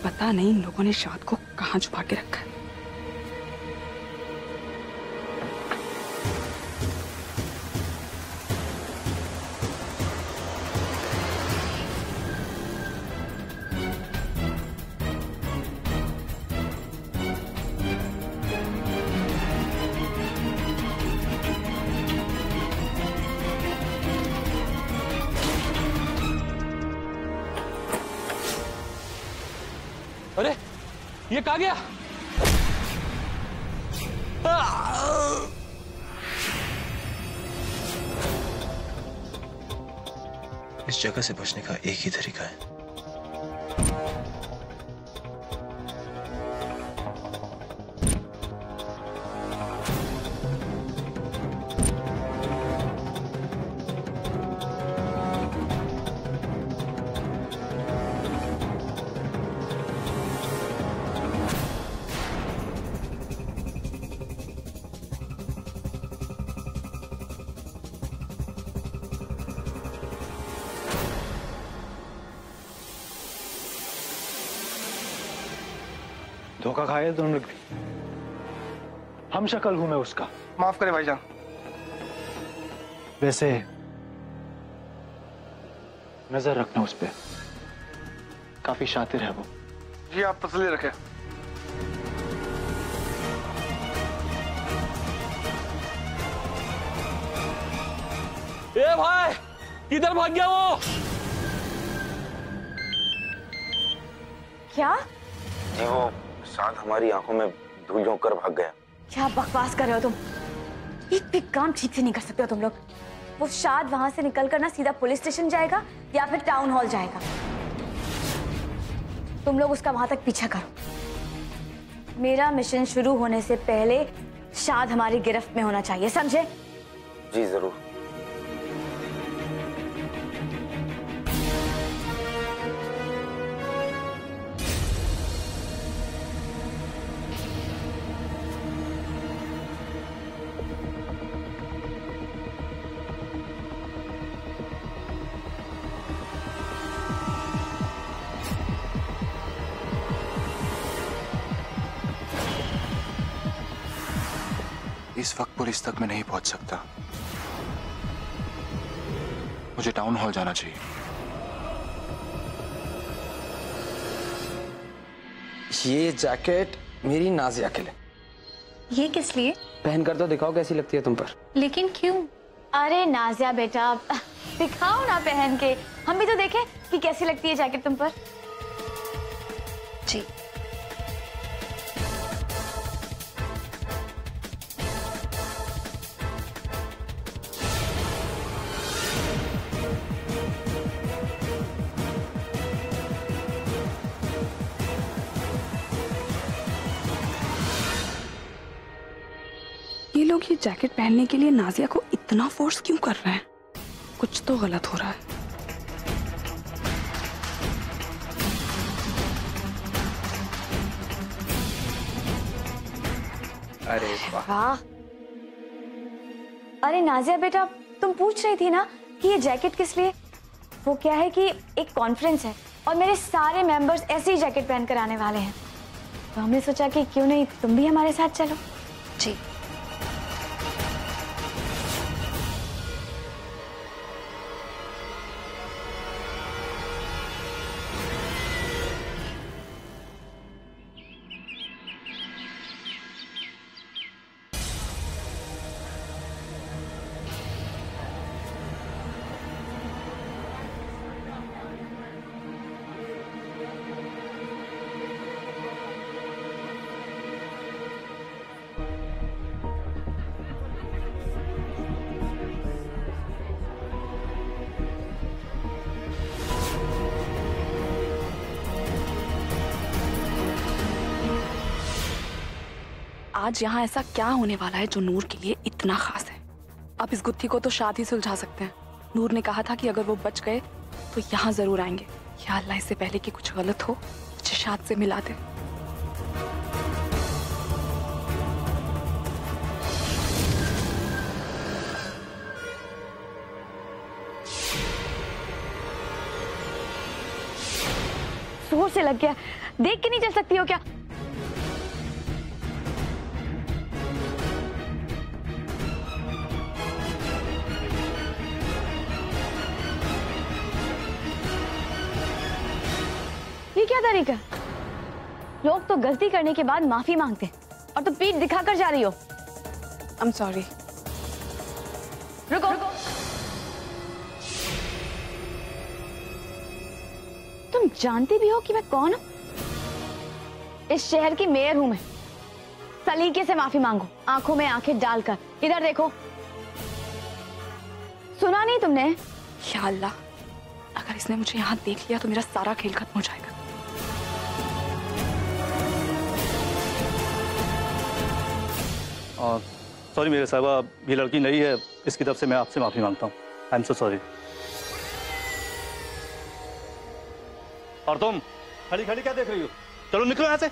पता नहीं इन लोगों ने शाद को कहाँ छुपा के रखा है। अरे ये कहाँ गया? इस जगह से बचने का एक ही तरीका है। धोखा खाया तुम लोग। हम शक्ल हूं मैं उसका। माफ करे भाईजान। वैसे नजर रखना उस पे, काफी शातिर है वो। जी आप तसल्ली रखें। ए भाई किधर भाग गया वो? क्या? जी वो साथ हमारी आंखों में धूल झोंक कर भाग गया। क्या बकवास कर रहे हो तुम? एक भी काम ठीक से नहीं कर सकते हो तुम लोग। वो शाद वहां से निकल कर ना सीधा पुलिस स्टेशन जाएगा या फिर टाउन हॉल जाएगा। तुम लोग उसका वहां तक पीछा करो। मेरा मिशन शुरू होने से पहले शाद हमारी गिरफ्त में होना चाहिए, समझे? जी जरूर। इस वक्त पुलिस तक मैं नहीं पहुंच सकता। मुझे टाउन हॉल जाना चाहिए। ये जैकेट मेरी नाजिया के लिए। ये किस लिए? पहन कर तो दिखाओ कैसी लगती है तुम पर। लेकिन क्यों? अरे नाजिया बेटा दिखाओ ना पहन के, हम भी तो देखें कि कैसी लगती है जैकेट तुम पर। जी ये लोग ये जैकेट पहनने के लिए नाजिया को इतना फोर्स क्यों कर रहे हैं? कुछ तो गलत हो रहा है। अरे वाह। अरे नाजिया बेटा तुम पूछ रही थी ना कि ये जैकेट किस लिए? वो क्या है कि एक कॉन्फ्रेंस है और मेरे सारे मेंबर्स ऐसे ही जैकेट पहन कर आने वाले हैं, तो हमने सोचा कि क्यों नहीं तुम भी हमारे साथ चलो। जी आज यहाँ ऐसा क्या होने वाला है जो नूर के लिए इतना खास है? अब इस गुत्थी को तो शाद ही सुलझा सकते हैं। नूर ने कहा था कि अगर वो बच गए तो यहाँ जरूर आएंगे। या अल्लाह इससे पहले कि कुछ गलत हो मुझे शाद से मिला दे। जोर से लग गया, देख के नहीं चल सकती हो क्या? ये क्या तरीका? लोग तो गलती करने के बाद माफी मांगते और तुम पीठ दिखाकर जा रही हो। I'm sorry. रुको, तुम जानती भी हो कि मैं कौन हूं? इस शहर की मेयर हूं मैं। सलीके से माफी मांगो, आंखों में आंखें डालकर। इधर देखो। सुना नहीं तुमने? या अल्लाह, अगर इसने मुझे यहाँ देख लिया तो मेरा सारा खेल खत्म हो जाएगा। सॉरी मेरे साहबा, ये लड़की नई है, इसकी तरफ से मैं आपसे माफी मांगता हूँ। I am so sorry. और तुम खड़ी खड़ी क्या देख रही हो? चलो निकलो यहाँ से।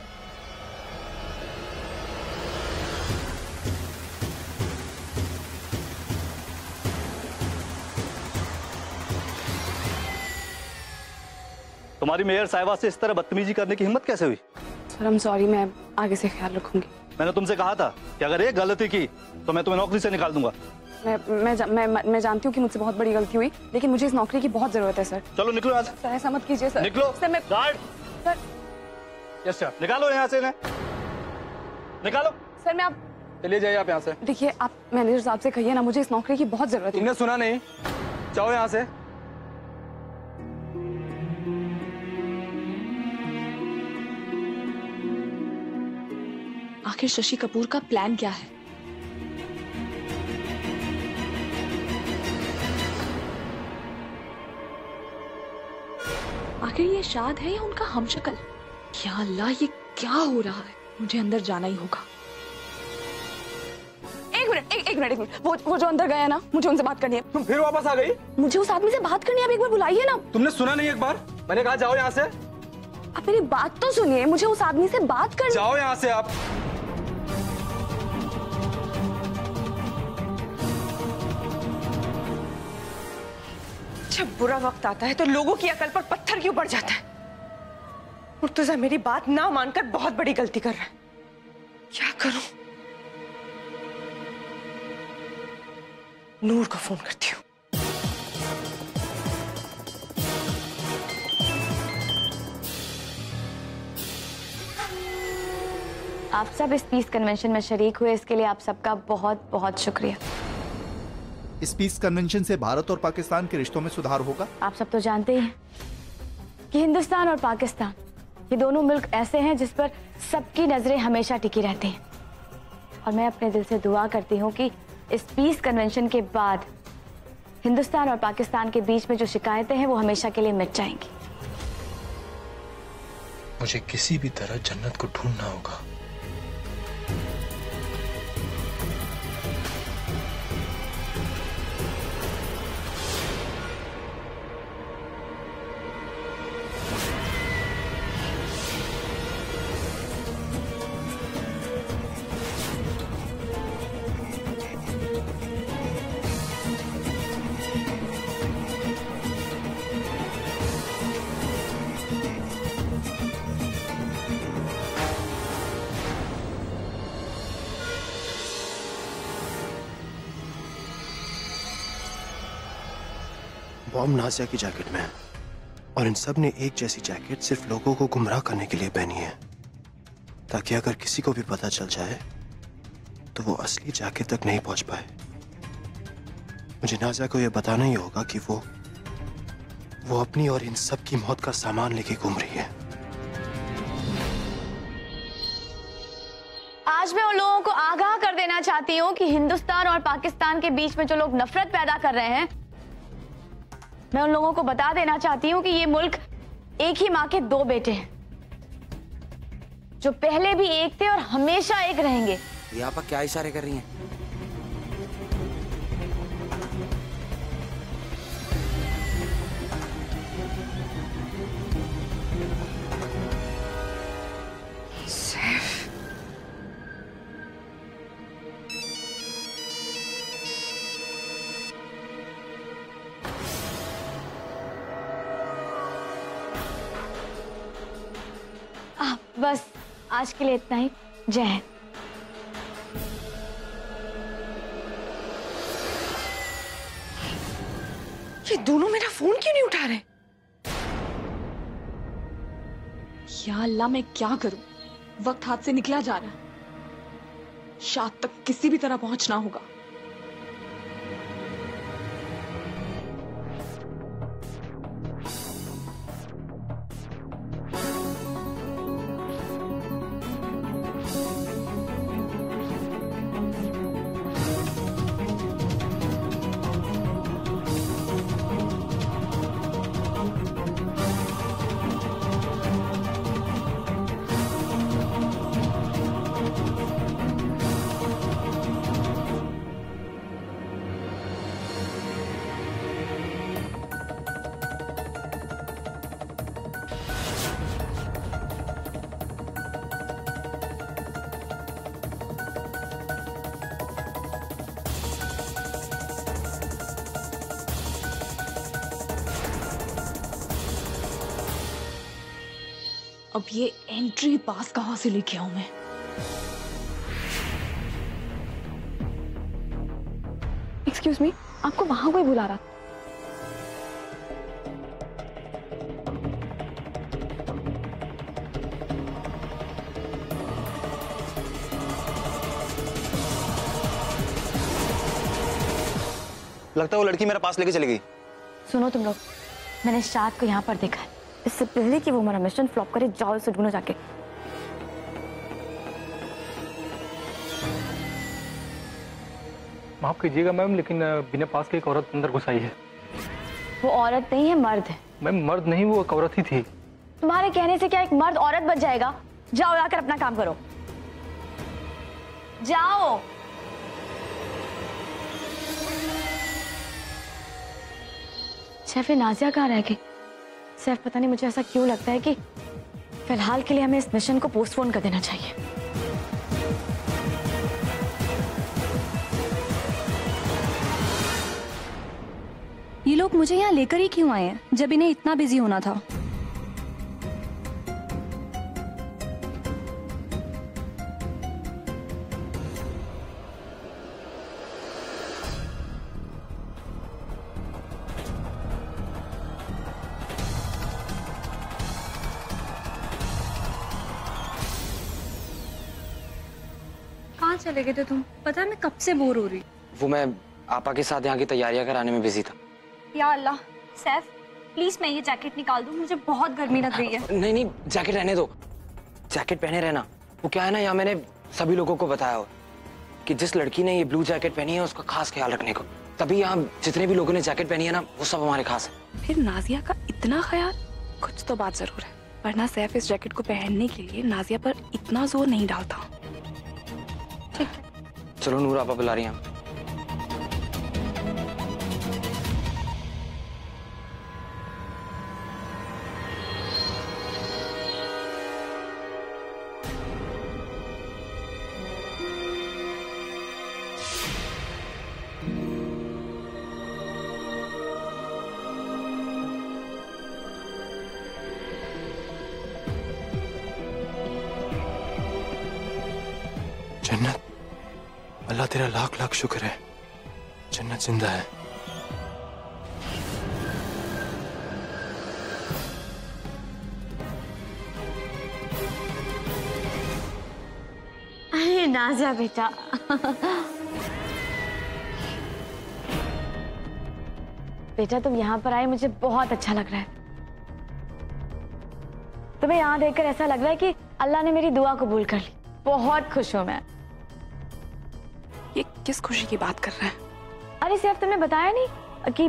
तुम्हारी मेयर साहिबा से इस तरह बदतमीजी करने की हिम्मत कैसे हुई? सर I'm sorry, मैं आगे से ख्याल रखूंगी। मैंने तुमसे कहा था कि अगर एक गलती की तो मैं तुम्हें नौकरी से निकाल दूंगा। मैं जानती हूँ कि मुझसे बहुत बड़ी गलती हुई, लेकिन मुझे इस नौकरी की बहुत जरूरत है सर। चलो निकलो यहाँ से। सर ऐसा मत कीजिए सर। निकलो। सर मैं गार्ड। सर यस सर, निकालो यहाँ से इन्हें, निकालो। सर मैं आप चलिए जाइए आप यहाँ से। देखिए, आप मैनेजर साहब से कहिए ना, मुझे इस नौकरी की बहुत जरूरत है। तुमने सुना नहीं? जाओ यहाँ से। आखिर शशि कपूर का प्लान क्या है? आखिर ये शाद है या उनका हमशक्ल? या अल्लाह, ये क्या हो रहा है? मुझे अंदर जाना ही होगा। एक मिनट, वो जो अंदर गया ना, मुझे उनसे बात करनी है। तुम फिर वापस आ गई? मुझे उस आदमी से बात करनी है, आप एक बार बुलाइए ना। तुमने सुना नहीं? एक बार मैंने कहा जाओ यहाँ से। आप मेरी बात तो सुनिए, मुझे उस आदमी से बात करनी। जाओ यहाँ से आप। जब बुरा वक्त आता है तो लोगों की अकल पर पत्थर क्यों पड़ जाता है? मुर्तजा मेरी बात ना मानकर बहुत बड़ी गलती कर रहा है। क्या करूं? नूर को फोन करती हूँ। आप सब इस पीस कन्वेंशन में शरीक हुए, इसके लिए आप सबका बहुत बहुत शुक्रिया। इस पीस कन्वेंशन से भारत और पाकिस्तान के रिश्तों में सुधार होगा। आप सब तो जानते ही हैं कि हिंदुस्तान और पाकिस्तान, ये दोनों मुल्क ऐसे हैं जिस पर सबकी नजरें हमेशा टिकी रहती हैं। और मैं अपने दिल से दुआ करती हूँ कि इस पीस कन्वेंशन के बाद हिंदुस्तान और पाकिस्तान के बीच में जो शिकायतें हैं वो हमेशा के लिए मिट जाएंगी। मुझे किसी भी तरह जन्नत को ढूंढना होगा। बॉम्ब नाज़िया की जैकेट में है और इन सब ने एक जैसी जैकेट सिर्फ लोगों को गुमराह करने के लिए पहनी है, ताकि अगर किसी को भी पता चल जाए तो वो असली जैकेट तक नहीं पहुंच पाए। मुझे नाज़िया को यह बताना ही होगा कि वो अपनी और इन सब की मौत का सामान लेके घूम रही है। आज मैं उन लोगों को आगाह कर देना चाहती हूँ कि हिंदुस्तान और पाकिस्तान के बीच में जो लोग नफरत पैदा कर रहे हैं, मैं उन लोगों को बता देना चाहती हूँ कि ये मुल्क एक ही माँ के दो बेटे हैं, जो पहले भी एक थे और हमेशा एक रहेंगे। ये आप क्या इशारे कर रही हैं? बस आज के लिए इतना ही। जय हिंद। ये दोनों मेरा फोन क्यों नहीं उठा रहे? या अल्लाह, मैं क्या करूं? वक्त हाथ से निकला जा रहा है। शाद तक किसी भी तरह पहुंचना होगा। अब ये एंट्री पास कहां से लेके आऊं मैं? एक्सक्यूज मी, आपको वहां कोई बुला रहा? लगता है वो लड़की मेरा पास लेके चली गई। सुनो तुम लोग, मैंने शाद को यहाँ पर देखा है। इससे पहले कि वो हमारा मिशन फ्लॉप करे, जाओ उसे ढूंढो जाके। माफ कीजिएगा मैम, लेकिन बिना पास के एक औरत अंदर घुस आई है। वो औरत नहीं है, मर्द है। मैम मर्द नहीं, वो एक औरत ही थी। तुम्हारे कहने से क्या एक मर्द औरत बच जाएगा? जाओ जाकर अपना काम करो, जाओ। सैफ, नाजिया कहाँ रह गई? सैफ, पता नहीं मुझे ऐसा क्यों लगता है कि फिलहाल के लिए हमें इस मिशन को पोस्टपोन कर देना चाहिए। ये लोग मुझे यहाँ लेकर ही क्यों आए हैं जब इन्हें इतना बिजी होना था? कहाँ चले गए थे तुम? पता है मैं कब से बोर हो रही। वो मैं आपा के साथ यहाँ की तैयारियां कराने में बिजी था। या अल्लाह, सैफ प्लीज मैं ये जैकेट निकाल दूं, मुझे बहुत गर्मी लग रही है। नहीं नहीं, जैकेट रहने दो, जैकेट पहने रहना। वो क्या है ना, यहाँ मैंने सभी लोगों को बताया हो कि जिस लड़की ने ये ब्लू जैकेट पहनी है उसका खास ख्याल रखने को। तभी यहाँ जितने भी लोगों ने जैकेट पहनी है ना, वो सब हमारे खास है। फिर नाजिया का इतना ख्याल? कुछ तो बात जरूर है, वरना सैफ इस जैकेट को पहनने के लिए नाजिया पर इतना जोर नहीं डालता। ठीक है, चलो नूर आपा बुला रही हैं। जन्नत, अल्लाह तेरा लाख लाख शुक्र है, जन्नत जिंदा है। अरे नाजिया बेटा, बेटा तुम यहाँ पर आए, मुझे बहुत अच्छा लग रहा है। तुम्हें यहाँ देखकर ऐसा लग रहा है कि अल्लाह ने मेरी दुआ कबूल कर ली। बहुत खुश हूँ मैं। ये किस खुशी की बात कर रहे हैं? अरे सिर्फ तुमने बताया नहीं कि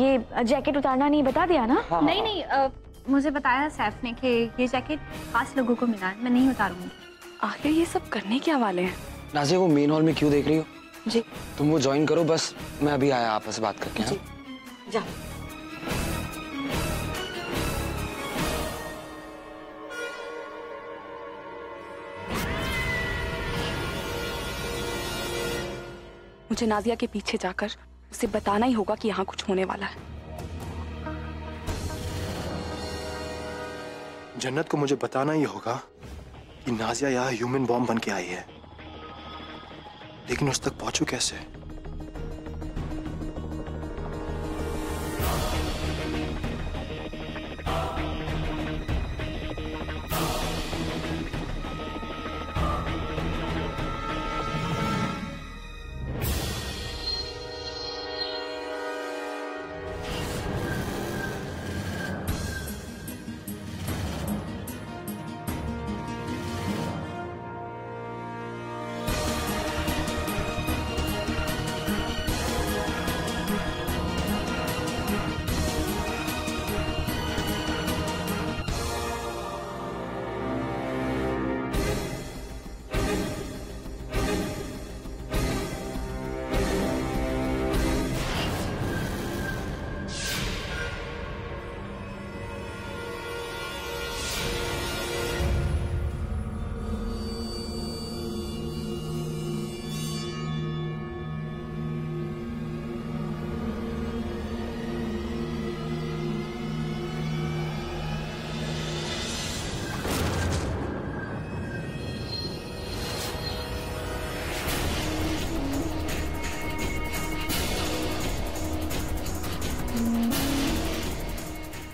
ये जैकेट उतारना नहीं बता दिया ना? हाँ, नहीं नहीं, मुझे बताया सैफ ने कि ये जैकेट खास लोगों को मिला है, मैं नहीं उतारूंगी। आखिर ये सब करने क्या वाले हैं? नाजिया, वो मेन हॉल में क्यों देख रही हो? जी तुम वो ज्वाइन करो, बस मैं अभी आया आपस से बात करके। जी, जाओ। मुझे नाजिया के पीछे जाकर उसे बताना ही होगा कि यहाँ कुछ होने वाला है। जन्नत को मुझे बताना ही होगा कि नाजिया यहाँ ह्यूमन बॉम्ब बन के आई है, लेकिन उस तक पहुंचू कैसे?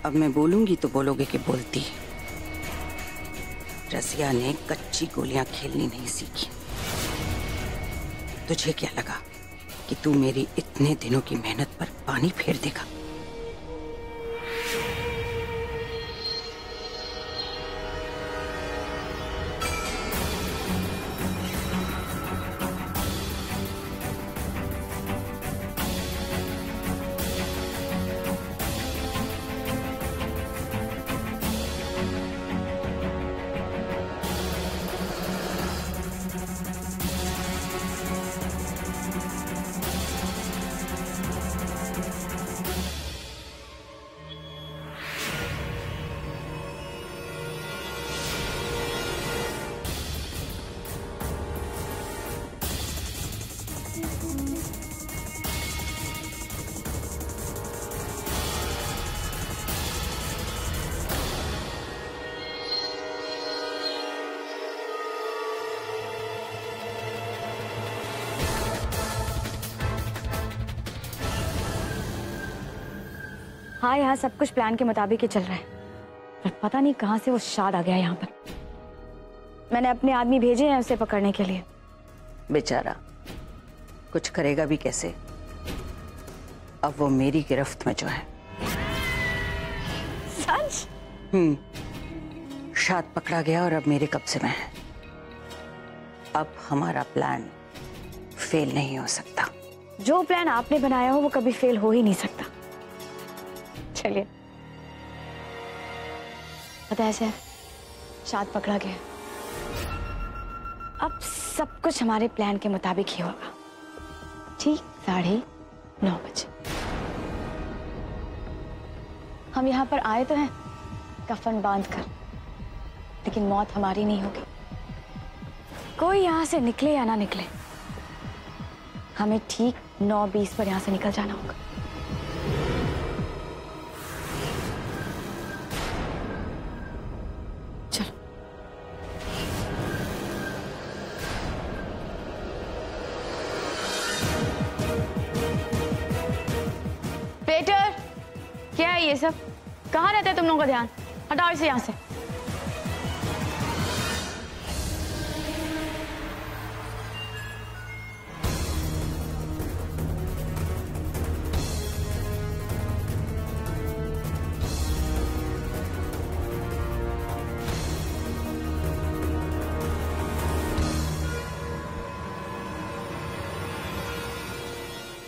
अब मैं बोलूंगी तो बोलोगे कि बोलती। रसिया ने कच्ची गोलियां खेलनी नहीं सीखी। तुझे क्या लगा कि तू मेरी इतने दिनों की मेहनत पर पानी फेर देगा? हाँ, यहाँ सब कुछ प्लान के मुताबिक ही चल रहा है, पर पता नहीं कहाँ से वो शाद आ गया यहाँ पर। मैंने अपने आदमी भेजे हैं उसे पकड़ने के लिए। बेचारा कुछ करेगा भी कैसे? अब वो मेरी गिरफ्त में जो है। सच? शाद पकड़ा गया और अब मेरे कब्जे में है। अब हमारा प्लान फेल नहीं हो सकता। जो प्लान आपने बनाया हो वो कभी फेल हो ही नहीं सकता। चलिए, पता है सर, शाद पकड़ा गया। अब सब कुछ हमारे प्लान के मुताबिक ही होगा। ठीक 9:30 बजे हम यहाँ पर आए तो हैं कफन बांधकर, लेकिन मौत हमारी नहीं होगी। कोई यहाँ से निकले या ना निकले, हमें ठीक 9:20 पर यहाँ से निकल जाना होगा। पेटर, क्या है ये सब? कहाँ रहते तुम लोगों का ध्यान? हटाओ इसे यहाँ से।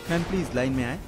मैम प्लीज लाइन में आए।